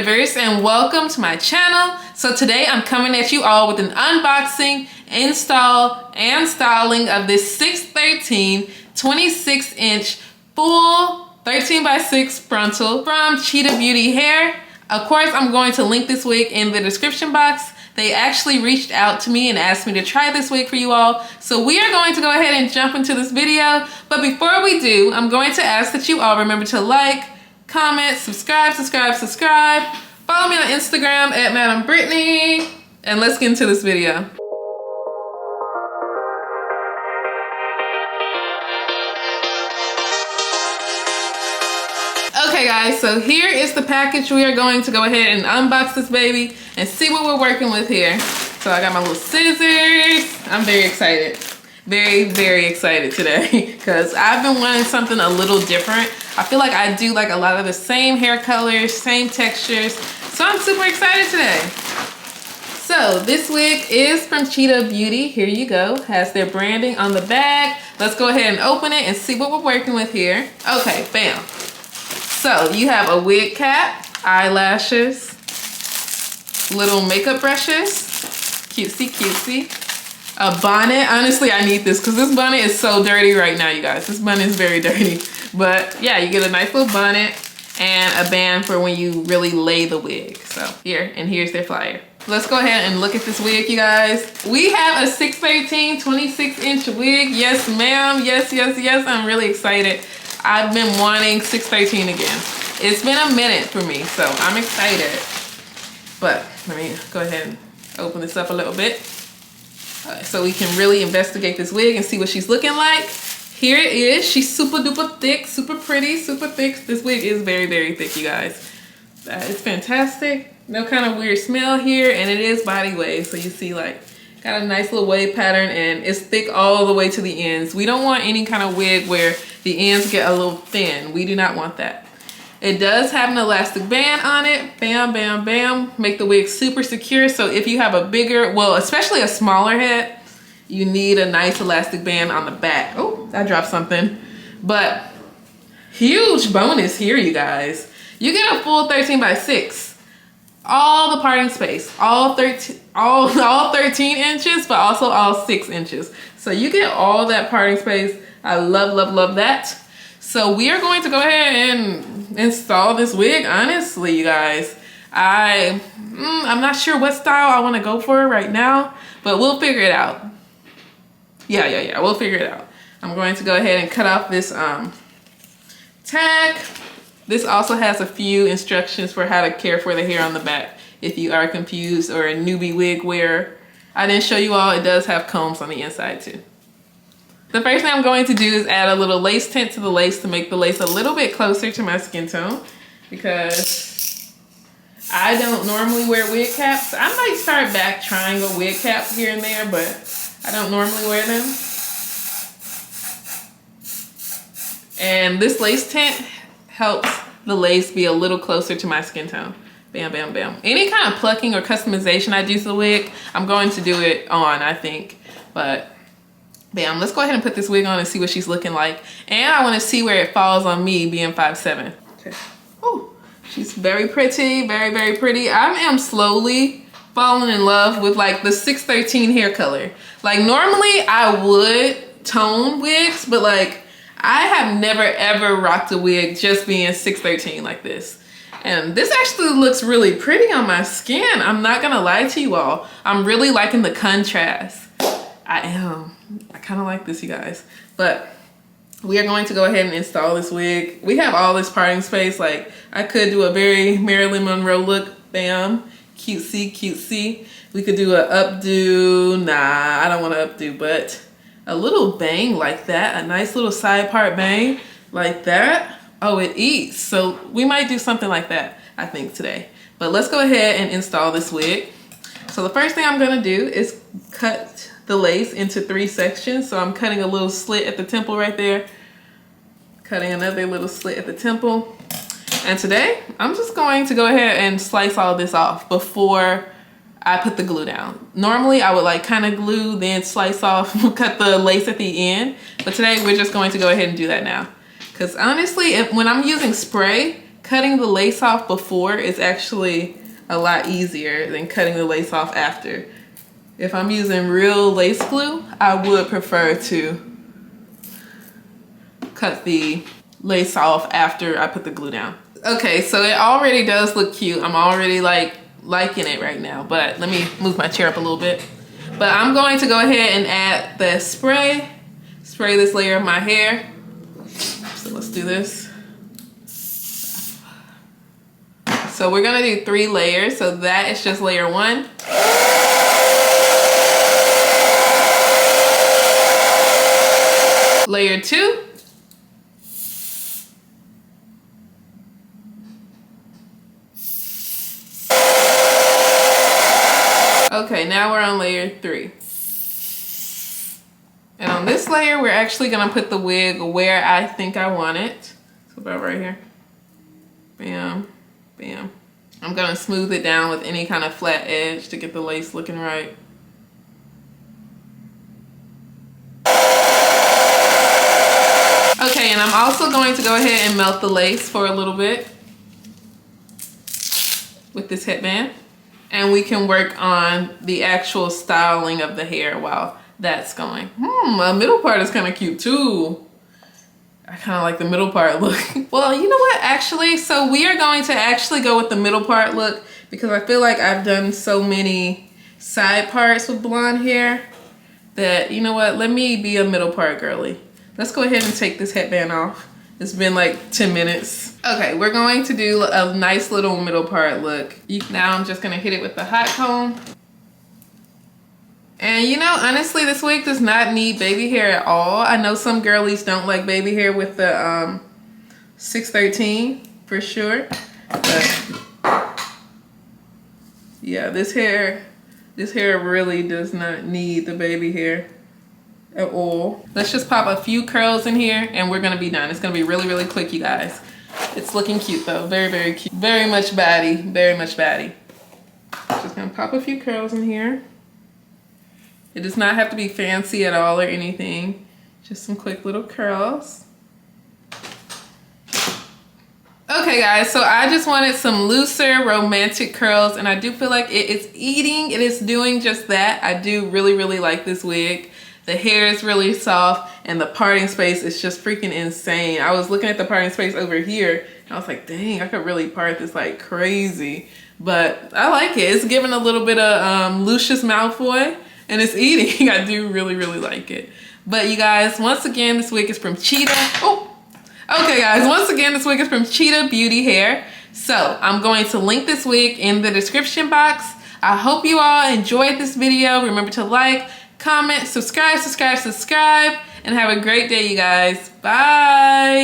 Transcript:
Universe, and welcome to my channel. So today I'm coming at you all with an unboxing, install, and styling of this 613 26-inch full 13x6 frontal from Cheetah Beauty Hair. Of course, I'm going to link this wig in the description box. They actually reached out to me and asked me to try this wig for you all. So we are going to go ahead and jump into this video. But before we do, I'm going to ask that you all remember to like, comment, subscribe. Follow me on Instagram at Madam Brittany. And let's get into this video. Okay guys, so here is the package. We are going to go ahead and unbox this baby and see what we're working with here. So I got my little scissors. I'm very excited. Very excited today because I've been wanting something a little different. I feel like I do like a lot of the same hair colors, same textures. So I'm super excited today. So this wig is from Cheetah Beauty. Here you go. Has their branding on the bag. Let's go ahead and open it and see what we're working with here. Okay, bam. So you have a wig cap, eyelashes, little makeup brushes, cutesy. A bonnet. Honestly, I need this because this bonnet is so dirty right now, you guys. This bonnet is very dirty. But yeah, you get a nice little bonnet and a band for when you really lay the wig. So here, and here's their flyer. Let's go ahead and look at this wig, you guys. We have a 613 26-inch wig. Yes, ma'am. Yes. I'm really excited. I've been wanting 613 again. It's been a minute for me, so I'm excited. But let me go ahead and open this up a little bit. So we can really investigate this wig and see what she's looking like. Here it is. She's super duper thick, super pretty, super thick. This wig is very thick, you guys. It's fantastic. No kind of weird smell here, and it is body wave. So you see, like, got a nice little wave pattern, and it's thick all the way to the ends. We don't want any kind of wig where the ends get a little thin. We do not want that. It does have an elastic band on it. Bam. Make the wig super secure. So if you have a bigger, well, especially a smaller head, you need a nice elastic band on the back. Oh, I dropped something. But huge bonus here, you guys. You get a full 13x6. All the parting space. All 13 inches, but also all 6 inches. So you get all that parting space. I love that. So we are going to go ahead and install this wig. Honestly, you guys, I'm not sure what style I want to go for right now, but we'll figure it out. Yeah, we'll figure it out. I'm going to go ahead and cut off this tag. This also has a few instructions for how to care for the hair on the back if you are confused or a newbie wig wearer. I didn't show you all. It does have combs on the inside too. The first thing I'm going to do is add a little lace tint to the lace to make the lace a little bit closer to my skin tone because I don't normally wear wig caps. I might start back trying a wig cap here and there, but I don't normally wear them. And this lace tint helps the lace be a little closer to my skin tone. Bam. Any kind of plucking or customization I do to the wig, I'm going to do it on, I think. But bam, let's go ahead and put this wig on and see what she's looking like. And I want to see where it falls on me being 5'7". Okay. Oh, she's very pretty, very pretty. I am slowly falling in love with like the 613 hair color. Like normally I would tone wigs, but like I have never ever rocked a wig just being 613 like this. And this actually looks really pretty on my skin. I'm not gonna lie to you all. I'm really liking the contrast. I kind of like this, you guys. But we are going to go ahead and install this wig. We have all this parting space. Like I could do a very Marilyn Monroe look. Bam. Cutesy. We could do a updo. Nah, I don't want to updo, but a little bang like that. A nice little side part bang like that. Oh, it eats. So we might do something like that, I think, today. But let's go ahead and install this wig. So the first thing I'm going to do is cut the lace into 3 sections. So I'm cutting a little slit at the temple right there. Cutting another little slit at the temple. And today, I'm just going to go ahead and slice all this off before I put the glue down. Normally, I would like kind of glue, then slice off, cut the lace at the end. But today, we're just going to go ahead and do that now. Because honestly, when I'm using spray, cutting the lace off before is actually a lot easier than cutting the lace off after. If I'm using real lace glue, I would prefer to cut the lace off after I put the glue down. Okay, so it already does look cute. I'm already like liking it right now, but let me move my chair up a little bit. But I'm going to go ahead and add the spray this layer of my hair. So let's do this. So we're gonna do 3 layers. So that is just layer 1. Layer 2. Okay, now we're on layer 3. And on this layer, we're actually gonna put the wig where I think I want it. So about right here. Bam, bam. I'm gonna smooth it down with any kind of flat edge to get the lace looking right. Okay, and I'm also going to go ahead and melt the lace for a little bit with this headband. And we can work on the actual styling of the hair while that's going. My middle part is kind of cute too. I kind of like the middle part look. Well, you know what, actually, so we are going to actually go with the middle part look because I feel like I've done so many side parts with blonde hair that, you know what, let me be a middle part girly. Let's go ahead and take this headband off. It's been like 10 minutes. Okay, we're going to do a nice little middle part look. Now I'm just gonna hit it with the hot comb. And you know, honestly, this wig does not need baby hair at all. I know some girlies don't like baby hair with the 613 for sure. But yeah, this hair really does not need the baby hair at all. Let's just pop a few curls in here and we're gonna be done. It's gonna be really, really quick, you guys. It's looking cute though, very, very cute. Very much baddie, very much baddie. Just gonna pop a few curls in here. It does not have to be fancy at all or anything. Just some quick little curls. Okay guys, so I just wanted some looser romantic curls and I do feel like it is doing just that. I do really, really like this wig. The hair is really soft and the parting space is just freaking insane. I was looking at the parting space over here and I was like, dang, I could really part this like crazy. But I like it. It's giving a little bit of Lucius Malfoy and it's eating. I do really, really like it. But you guys, once again, this wig is from Cheetah. Oh, okay guys, once again, this wig is from Cheetah Beauty Hair. So I'm going to link this wig in the description box. I hope you all enjoyed this video. Remember to like, comment, subscribe, and have a great day, you guys. Bye.